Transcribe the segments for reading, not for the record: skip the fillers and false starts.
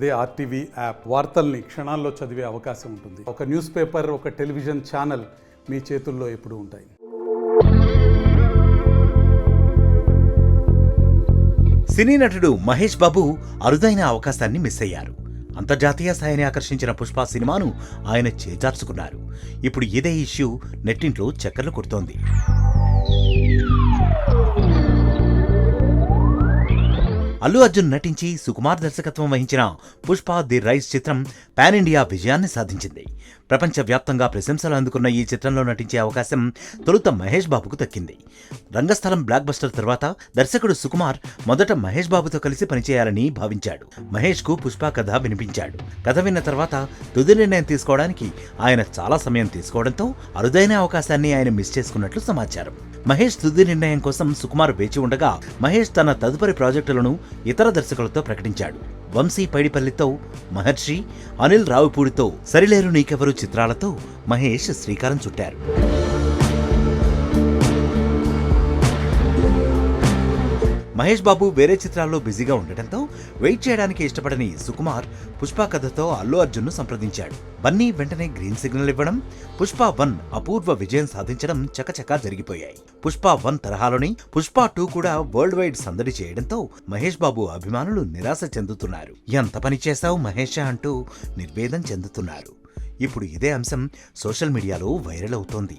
అదే RTV app వార్తల్ని క్షణాల్లో చదివే అవకాశం ఉంటుంది. ఒక న్యూస్ పేపర్, ఒక టెలివిజన్ ఛానల్ మీ చేతుల్లో ఎప్పుడూ ఉంటాయి. సినీ నటుడు మహేష్ బాబు అరుదైన అవకాశాన్ని మిస్ అయ్యారు. అంతర్జాతీయ స్థాయిని ఆకర్షించిన పుష్ప సినిమాను ఆయన చేజార్చుకున్నారు. ఇప్పుడు ఇదే ఇష్యూ నెట్టింట్లో చక్కర్లు కొడుతోంది. అల్లు అర్జున్ నటించి సుకుమార్ దర్శకత్వం వహించిన పుష్ప ది రైజ్ చిత్రం పాన్ ఇండియా విజయాన్ని సాధించింది. ప్రపంచవ్యాప్తంగా ప్రశంసలు అందుకున్న ఈ చిత్రంలో నటించే అవకాశం తొలుత మహేష్ బాబుకు దక్కింది. రంగస్థలం బ్లాక్ బస్టర్ తర్వాత దర్శకుడు సుకుమార్ మొదట మహేష్ బాబుతో కలిసి పనిచేయాలని భావించాడు. మహేష్ కు పుష్ప కథ వినిపించాడు. కథ విన్న తర్వాత తుది నిర్ణయం తీసుకోవడానికి ఆయన చాలా సమయం తీసుకోవడంతో అరుదైన అవకాశాన్ని ఆయన మిస్ చేసుకున్నట్లు సమాచారం. మహేష్ తుది నిర్ణయం కోసం సుకుమార్ వేచి ఉండగా మహేష్ తన తదుపరి ప్రాజెక్టులను ఇతర దర్శకులతో ప్రకటించాడు. వంశీ పైడిపల్లితో మహర్షి, అనిల్ రావుపూడితో సరిలేరు నీకెవరు చిత్రాలతో మహేష్ శ్రీకారం చుట్టారు. మహేష్ బాబు వేరే చిత్రాల్లో బిజీగా ఉండటంతో వెయిట్ చేయడానికి ఇష్టపడని సుకుమార్ పుష్ప కథతో అల్లు అర్జున్ను సంప్రదించాడు. బన్నీ వెంటనే గ్రీన్ సిగ్నల్ ఇవ్వడం, పుష్ప 1 అపూర్వ విజయం సాధించడం చకచకా జరిగిపోయాయి. పుష్ప 1 తరహాలోని పుష్ప 2 కూడా వరల్డ్ వైడ్ సందడి చేయడంతో మహేష్ బాబు అభిమానులు నిరాశ చెందుతున్నారు. ఎంత పని చేశావు మహేష్ అంటూ నిర్వేదం చెందుతున్నారు. ఇప్పుడు ఇదే అంశం సోషల్ మీడియాలో వైరల్ అవుతోంది.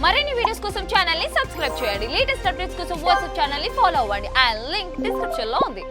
మరిన్ని వీడియోస్ కోసం ఛానల్ ని సబ్స్క్రైబ్ చేయండి. లేటెస్ట్ అప్డేట్స్ కోసం వాట్సాప్ ఛానల్ ని ఫాలో అవ్వండి. ఆ లింక్ డిస్క్రిప్షన్ లో ఉంది.